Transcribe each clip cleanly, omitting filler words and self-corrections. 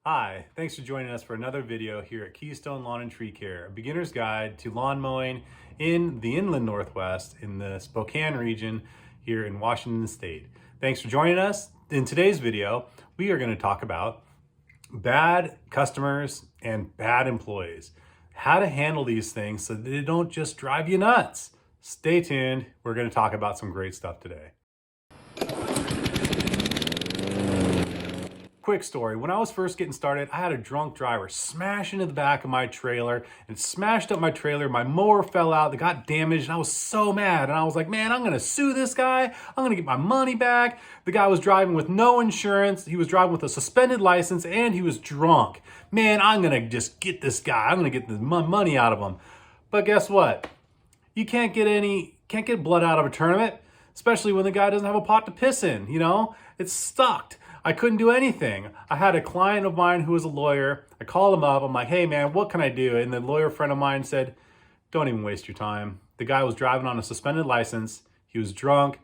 Hi, thanks for joining us for another video here at Keystone Lawn and Tree Care, a beginner's guide to lawn mowing in the inland Northwest in the Spokane region here in Washington State. Thanks for joining us. In today's video, we are going to talk about bad customers and bad employees, how to handle these things so that they don't just drive you nuts. Stay tuned. We're going to talk about some great stuff today. Quick story, when I was first getting started, I had a drunk driver smash into the back of my trailer and smashed up my trailer. My mower fell out, it got damaged, and I was so mad. And I was like, man, I'm gonna sue this guy. I'm gonna get my money back. The guy was driving with no insurance. He was driving with a suspended license and he was drunk. Man, I'm gonna just get this guy. I'm gonna get the money out of him. But guess what? You can't get blood out of a tournament, especially when the guy doesn't have a pot to piss in, you know? It's stuck. I couldn't do anything. I had a client of mine who was a lawyer. I called him up. I'm like, hey man, what can I do? And the lawyer friend of mine said, don't even waste your time. The guy was driving on a suspended license. He was drunk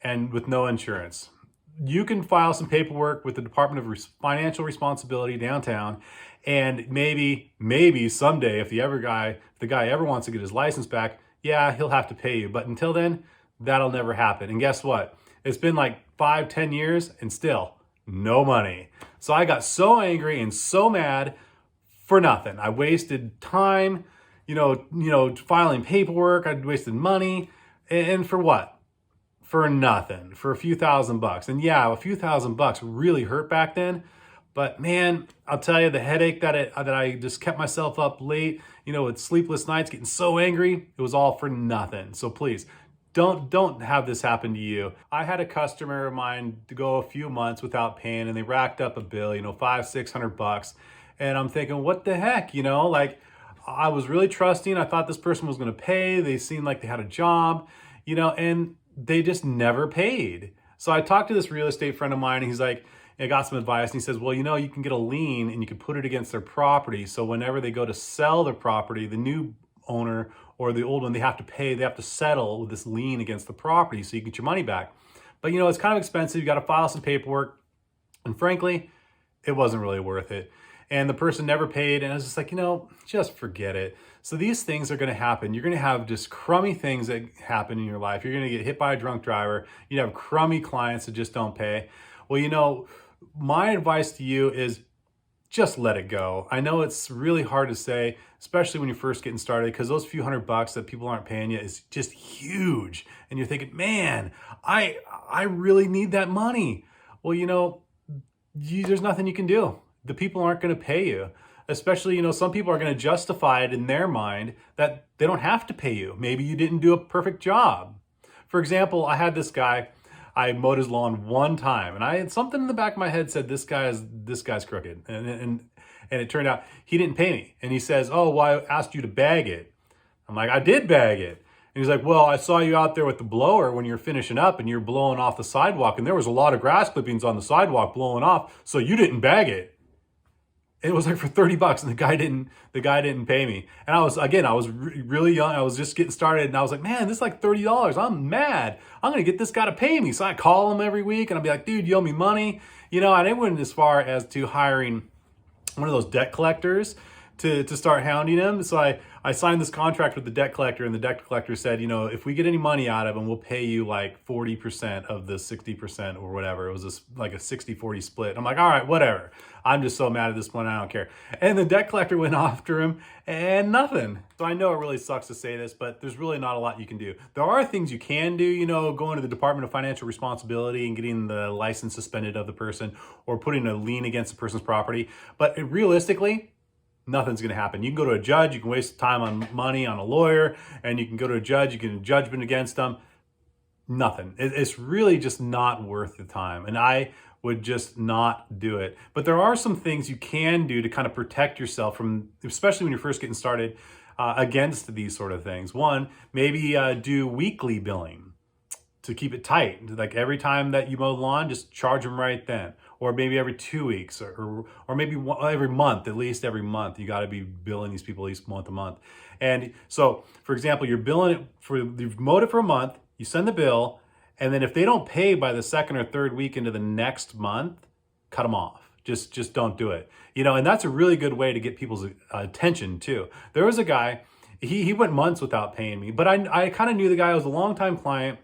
and with no insurance. You can file some paperwork with the Department of Financial Responsibility downtown. And maybe someday if the guy ever wants to get his license back, yeah, he'll have to pay you. But until then, that'll never happen. And guess what? It's been like 5-10 years and still no money. So I got so angry and so mad for nothing. I wasted time, filing paperwork. I wasted money. And for what? For nothing. For a few $1,000s. And yeah, a few $1,000s really hurt back then. But man, I'll tell you, the headache that I just kept myself up late, with sleepless nights, getting so angry, it was all for nothing. So please, don't have this happen to you. I had a customer of mine to go a few months without paying and they racked up a bill, $500-600. And I'm thinking, what the heck, I was really trusting. I thought this person was going to pay. They seemed like they had a job, and they just never paid. So I talked to this real estate friend of mine and he's like, I got some advice and he says, well, you can get a lien and you can put it against their property. So whenever they go to sell their property, the new owner or the old one, they have to settle with this lien against the property so you get your money back. But it's kind of expensive. You got to file some paperwork. And frankly, it wasn't really worth it. And the person never paid. And I was just like, just forget it. So these things are going to happen. You're going to have just crummy things that happen in your life. You're going to get hit by a drunk driver. You have crummy clients that just don't pay. Well, my advice to you is just let it go. I know it's really hard to say, especially when you're first getting started, because those few $100 that people aren't paying you is just huge. And you're thinking, man, I really need that money. Well, there's nothing you can do. The people aren't going to pay you. Especially, some people are going to justify it in their mind that they don't have to pay you. Maybe you didn't do a perfect job. For example, I had this guy, I mowed his lawn one time and I had something in the back of my head said, this guy's crooked. And it turned out he didn't pay me. And he says, oh, well, I asked you to bag it. I'm like, I did bag it. And he's like, well, I saw you out there with the blower when you're finishing up and you're blowing off the sidewalk. And there was a lot of grass clippings on the sidewalk blowing off. So you didn't bag it. And it was like for $30 and the guy didn't pay me. And I was really young. I was just getting started and I was like, man, this is like $30. I'm mad. I'm going to get this guy to pay me. So I call him every week and I'll be like, dude, you owe me money. And it went as far as to hiring one of those debt collectors to start hounding him. So I signed this contract with the debt collector and the debt collector said, if we get any money out of him, we'll pay you like 40% of the 60% or whatever. It was like a 60-40 split. I'm like, all right, whatever. I'm just so mad at this point, I don't care. And the debt collector went after him and nothing. So I know it really sucks to say this, but there's really not a lot you can do. There are things you can do, going to the Department of Financial Responsibility and getting the license suspended of the person or putting a lien against the person's property. But realistically, nothing's going to happen. You can go to a judge, you can waste time on money on a lawyer, and you can go to a judge, you can get a judgment against them. Nothing. It's really just not worth the time. And I would just not do it. But there are some things you can do to kind of protect yourself from, especially when you're first getting started, against these sort of things. One, maybe do weekly billing to keep it tight. Like every time that you mow the lawn, just charge them right then. Or maybe every 2 weeks or maybe every month, at least every month. You got to be billing these people at least once a month. And so, for example, you've mowed it for a month, you send the bill, and then if they don't pay by the second or third week into the next month, cut them off. Just don't do it. And that's a really good way to get people's attention too. There was a guy, he went months without paying me, but I kind of knew the guy was a longtime client,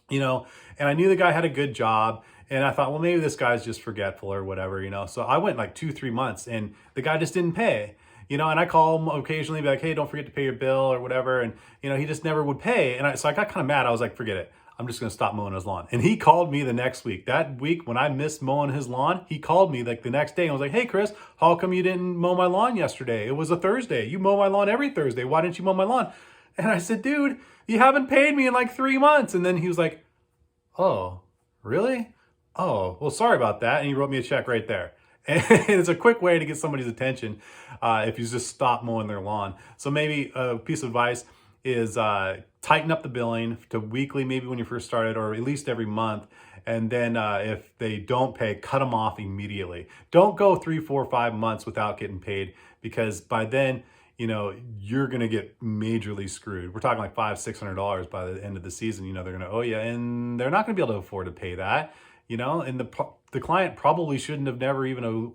and I knew the guy had a good job. And I thought, well, maybe this guy's just forgetful or whatever, So I went like 2-3 months and the guy just didn't pay, and I call him occasionally, be like, hey, don't forget to pay your bill or whatever. And, he just never would pay. And so I got kind of mad. I was like, forget it. I'm just going to stop mowing his lawn. And he called me the next week. That week when I missed mowing his lawn, he called me like the next day and was like, hey, Chris, how come you didn't mow my lawn yesterday? It was a Thursday. You mow my lawn every Thursday. Why didn't you mow my lawn? And I said, dude, you haven't paid me in like 3 months. And then he was like, oh, really? Oh, well, sorry about that. And he wrote me a check right there. And it's a quick way to get somebody's attention if you just stop mowing their lawn. So maybe a piece of advice is tighten up the billing to weekly, maybe when you first started, or at least every month. And then if they don't pay, cut them off immediately. Don't go 3, 4, 5 months without getting paid, because by then, you're going to get majorly screwed. We're talking like $500-$600 by the end of the season. They're going to owe you, and they're not going to be able to afford to pay that. And the client probably shouldn't have never even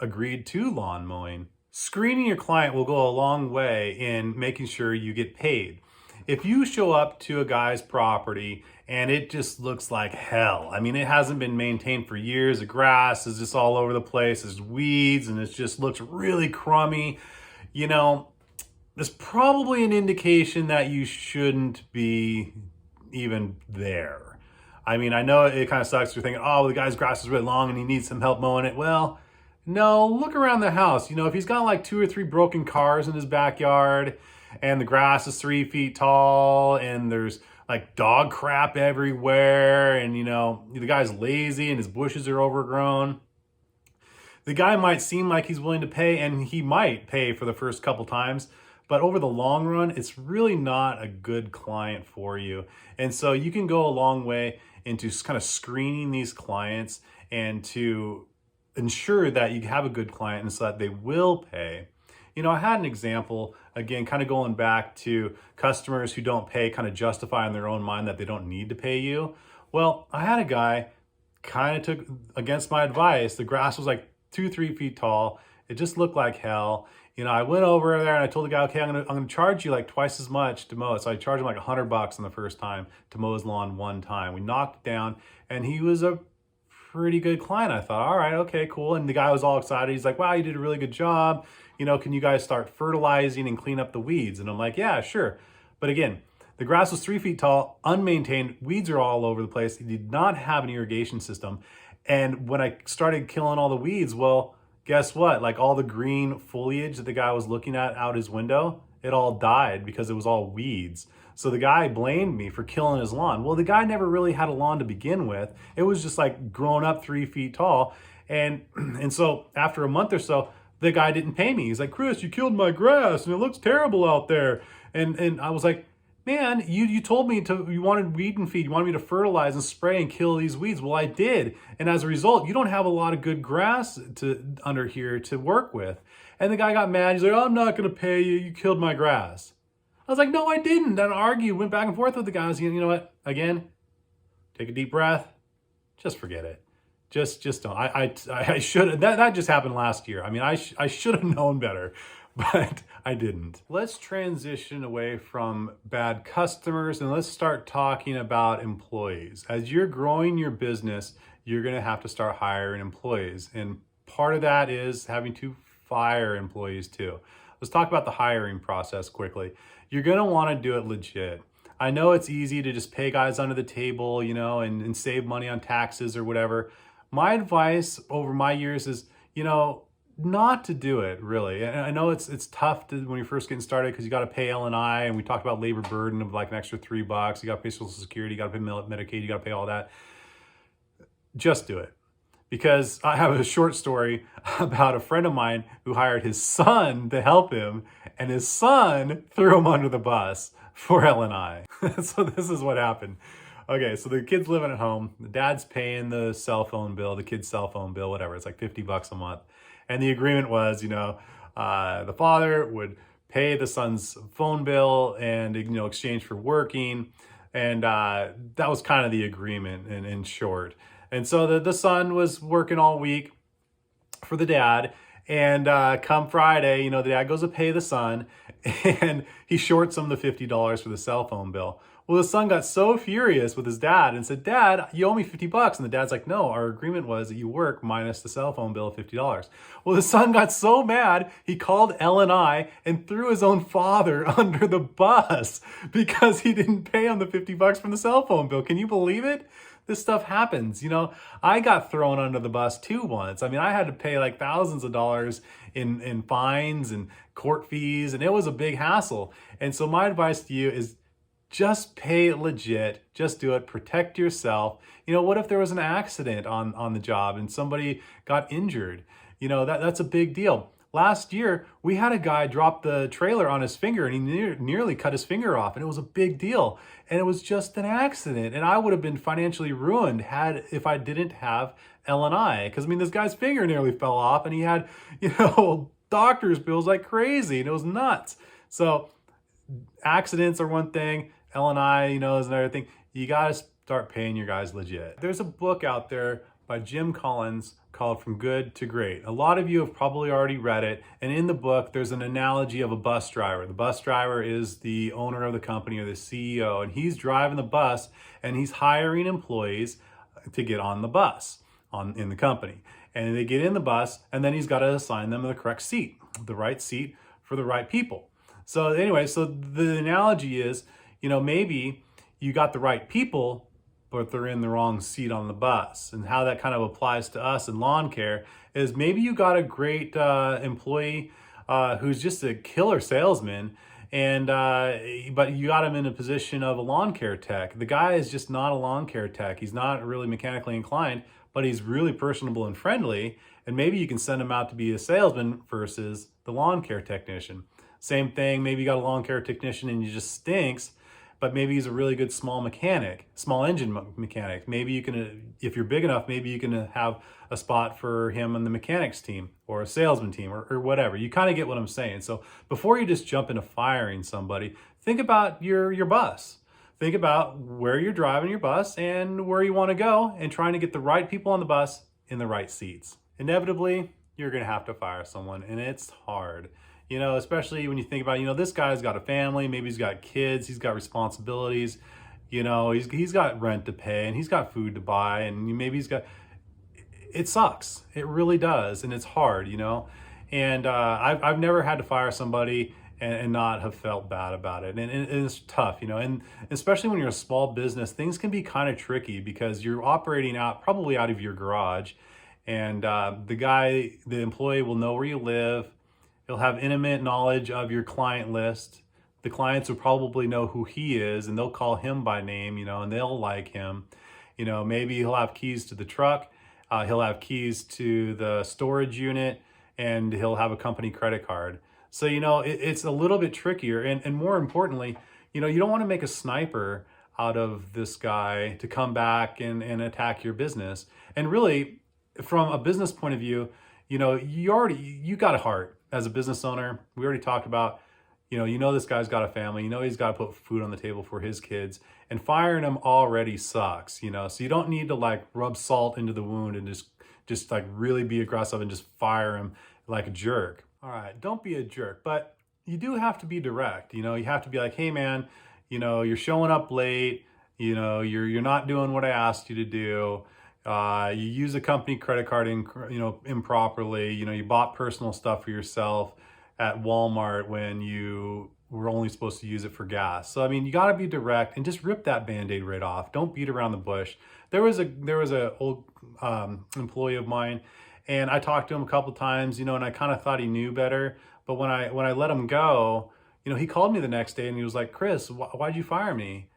agreed to lawn mowing. Screening your client will go a long way in making sure you get paid. If you show up to a guy's property and it just looks like hell, it hasn't been maintained for years, the grass is just all over the place, there's weeds, and it just looks really crummy, there's probably an indication that you shouldn't be even there. I know it kind of sucks. You're thinking, oh, the guy's grass is really long and he needs some help mowing it. Well, no, look around the house. If he's got like 2 or 3 broken cars in his backyard and the grass is 3 feet tall and there's like dog crap everywhere and, the guy's lazy and his bushes are overgrown, the guy might seem like he's willing to pay, and he might pay for the first couple times, but over the long run, it's really not a good client for you. And so you can go a long way into kind of screening these clients and to ensure that you have a good client and so that they will pay. I had an example, again, kind of going back to customers who don't pay, kind of justify in their own mind that they don't need to pay you. Well, I had a guy kind of took against my advice. The grass was like 2-3 feet tall. It just looked like hell. I went over there and I told the guy, okay, I'm gonna charge you like twice as much to mow it. So I charged him like $100 on the first time to mow his lawn one time. We knocked it down, and he was a pretty good client. I thought, all right, okay, cool. And the guy was all excited. He's like, wow, you did a really good job. Can you guys start fertilizing and clean up the weeds? And I'm like, yeah, sure. But again, the grass was 3 feet tall, unmaintained, weeds are all over the place. He did not have an irrigation system. And when I started killing all the weeds, well, guess what? Like all the green foliage that the guy was looking at out his window, it all died because it was all weeds. So the guy blamed me for killing his lawn. Well, the guy never really had a lawn to begin with. It was just like grown up 3 feet tall. And so after a month or so, the guy didn't pay me. He's like, Chris, you killed my grass and it looks terrible out there. And I was like, man, you told me you wanted weed and feed. You wanted me to fertilize and spray and kill these weeds. Well, I did. And as a result, you don't have a lot of good grass under here to work with. And the guy got mad. He's like, I'm not going to pay you. You killed my grass. I was like, no, I didn't. And I argued, went back and forth with the guy. I was, you know what? Again, take a deep breath. Just forget it. Just don't. I should. That just happened last year. I should have known better. But I didn't. Let's transition away from bad customers and let's start talking about employees. As you're growing your business, you're going to have to start hiring employees. And part of that is having to fire employees too. Let's talk about the hiring process quickly. You're going to want to do it legit. I know it's easy to just pay guys under the table, and save money on taxes or whatever. My advice over my years is, not to do it, really. And I know it's tough when you're first getting started because you got to pay L&I, and we talked about labor burden of like an extra $3. You got to pay Social Security, you got to pay Medicaid, you got to pay all that. Just do it. Because I have a short story about a friend of mine who hired his son to help him, and his son threw him under the bus for L&I. So this is what happened. Okay, so the kid's living at home. The dad's paying the cell phone bill, the kid's cell phone bill, whatever. It's like $50 a month. And the agreement was, the father would pay the son's phone bill and, exchange for working. And that was kind of the agreement in short. And so the son was working all week. for the dad. And come Friday, you know, the dad goes to pay the son and he shorts him the $50 for the cell phone bill. Well, the son got so furious with his dad and said, "Dad, you owe me $50. And the dad's like, "No, our agreement was that you work minus the cell phone bill of $50. Well, the son got so mad, he called L&I and threw his own father under the bus because he didn't pay him the $50 from the cell phone bill. Can you believe it? This stuff happens. You know, I got thrown under the bus too once. I mean, I had to pay like thousands of dollars in fines and court fees, and it was a big hassle. And so my advice to you is just pay it legit. Just do it. Protect yourself. You know, what if there was an accident on the job and somebody got injured? You know, that's a big deal. Last year, we had a guy drop the trailer on his finger and he nearly cut his finger off, and it was a big deal. And it was just an accident. And I would have been financially ruined if I didn't have L&I. Because, I mean, this guy's finger nearly fell off and he had, you know, doctor's bills like crazy, and it was nuts. So accidents are one thing. L&I, you know, is another thing. You got to start paying your guys legit. There's a book out there by Jim Collins called From Good to Great. A lot of you have probably already read it. And in the book, there's an analogy of a bus driver. The bus driver is the owner of the company or the CEO, and he's driving the bus and he's hiring employees to get on the bus in the company. And they get in the bus and then he's got to assign them the correct seat, the right seat for the right people. So anyway, so the analogy is, you know, maybe you got the right people, but they're in the wrong seat on the bus. And how that kind of applies to us in lawn care is maybe you got a great employee who's just a killer salesman, and but you got him in a position of a lawn care tech. The guy is just not a lawn care tech. He's not really mechanically inclined, but he's really personable and friendly. And maybe you can send him out to be a salesman versus the lawn care technician. Same thing, maybe you got a lawn care technician and he just stinks, but maybe he's a really good small engine mechanic. Maybe you can, if you're big enough, maybe you can have a spot for him on the mechanics team or a salesman team or whatever. You kind of get what I'm saying. So before you just jump into firing somebody, think about your bus. Think about where you're driving your bus and where you want to go, and trying to get the right people on the bus in the right seats. Inevitably, you're going to have to fire someone, and it's hard. You know, especially when you think about, you know, this guy's got a family, maybe he's got kids, he's got responsibilities, you know, he's got rent to pay and he's got food to buy, and maybe it sucks. It really does. And it's hard, you know, and I've never had to fire somebody and not have felt bad about it. And it's tough, you know, and especially when you're a small business, things can be kind of tricky because you're operating probably out of your garage, and the employee will know where you live. He'll have intimate knowledge of your client list. The clients will probably know who he is, and they'll call him by name, you know, and they'll like him. You know, maybe he'll have keys to the truck. He'll have keys to the storage unit, and he'll have a company credit card. So, you know, it's a little bit trickier. And more importantly, you know, you don't want to make a sniper out of this guy to come back and attack your business. And really, from a business point of view, you know, you got a heart. As a business owner, we already talked about, you know this guy's got a family, you know he's got to put food on the table for his kids, and firing him already sucks, you know, so you don't need to like rub salt into the wound and just like really be aggressive and just fire him like a jerk. All right, don't be a jerk, but you do have to be direct. You know, you have to be like, hey man, you know, you're showing up late, you know, you're not doing what I asked you to do. You use a company credit card improperly. You know, you bought personal stuff for yourself at Walmart when you were only supposed to use it for gas. So I mean, you got to be direct and just rip that Band-Aid right off. Don't beat around the bush. There was a old employee of mine, and I talked to him a couple times, you know, and I kind of thought he knew better. But when I let him go, you know, he called me the next day and he was like, "Chris, why'd you fire me?"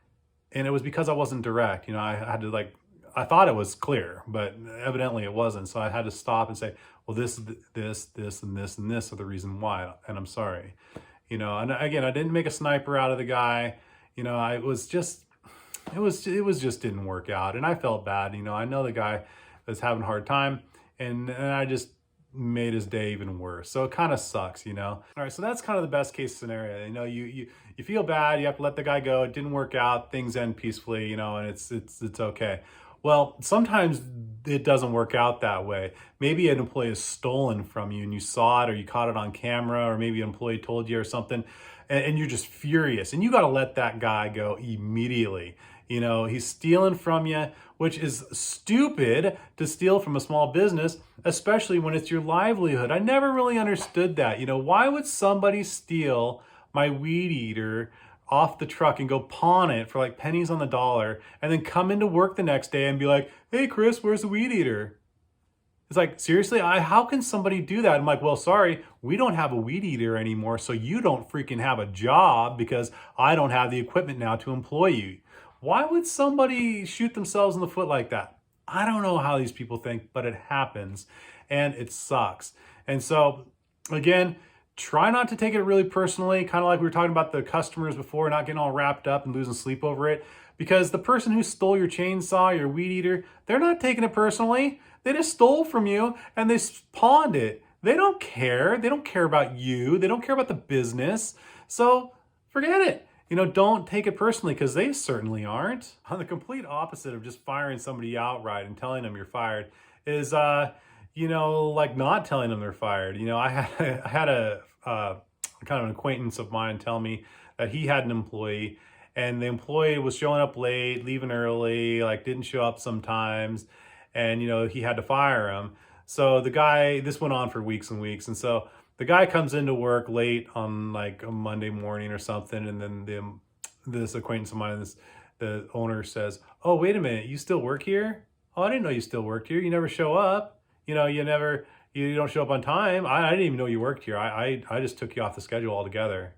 And it was because I wasn't direct. You know, I had to I thought it was clear, but evidently it wasn't. So I had to stop and say, well, this, and this are the reason why, and I'm sorry. You know, and again, I didn't make a sniper out of the guy. You know, it was just didn't work out, and I felt bad. You know, I know the guy was having a hard time, and I just made his day even worse. So it kind of sucks, you know. All right, so that's kind of the best case scenario. You know, you feel bad, you have to let the guy go. It didn't work out, things end peacefully, you know, and it's okay. Well, sometimes it doesn't work out that way. Maybe an employee is stolen from you and you saw it or you caught it on camera, or maybe an employee told you or something, and you're just furious and you got to let that guy go immediately. You know, he's stealing from you, which is stupid to steal from a small business, especially when it's your livelihood. I never really understood that. You know, why would somebody steal my weed eater off the truck and go pawn it for like pennies on the dollar and then come into work the next day and be like, hey, Chris, where's the weed eater? It's like, seriously, how can somebody do that? I'm like, well, sorry, we don't have a weed eater anymore, so you don't freaking have a job because I don't have the equipment now to employ you. Why would somebody shoot themselves in the foot like that? I don't know how these people think, but it happens and it sucks. And so, again, try not to take it really personally, kind of like we were talking about the customers before, not getting all wrapped up and losing sleep over it. Because the person who stole your chainsaw, your weed eater, they're not taking it personally. They just stole from you and they pawned it. They don't care. They don't care about you. They don't care about the business. So forget it. You know, don't take it personally because they certainly aren't. On the complete opposite of just firing somebody outright and telling them you're fired is, like not telling them they're fired. You know, I had a kind of an acquaintance of mine tell me that he had an employee and the employee was showing up late, leaving early, like didn't show up sometimes, and he had to fire him. So the guy, this went on for weeks and weeks, and so the guy comes into work late on like a Monday morning or something, and then this acquaintance of mine, the owner says, "Oh, wait a minute, you still work here? Oh, I didn't know you still worked here. You never show up. You don't show up on time. I didn't even know you worked here. I just took you off the schedule altogether."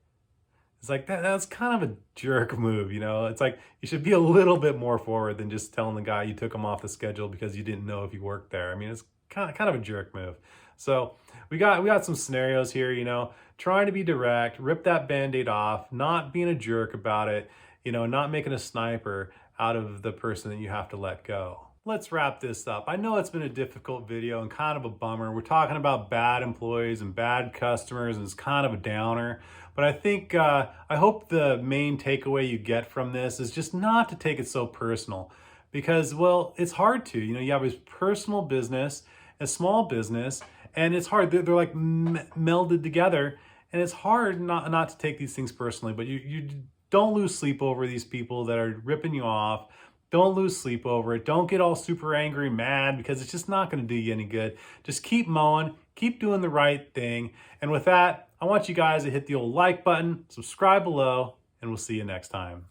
It's like that's kind of a jerk move, you know? It's like you should be a little bit more forward than just telling the guy you took him off the schedule because you didn't know if he worked there. I mean, it's kind of a jerk move. So we got some scenarios here, trying to be direct, rip that band-aid off, not being a jerk about it, not making a sniper out of the person that you have to let go. Let's wrap this up. I know it's been a difficult video and kind of a bummer. We're talking about bad employees and bad customers, and it's kind of a downer. But I think, I hope the main takeaway you get from this is just not to take it so personal. Because, well, it's hard to. You have a personal business, a small business, and it's hard. They're like melded together, and it's hard not to take these things personally. But you don't lose sleep over these people that are ripping you off. Don't lose sleep over it. Don't get all super angry, mad, because it's just not going to do you any good. Just keep mowing, keep doing the right thing. And with that, I want you guys to hit the old like button, subscribe below, and we'll see you next time.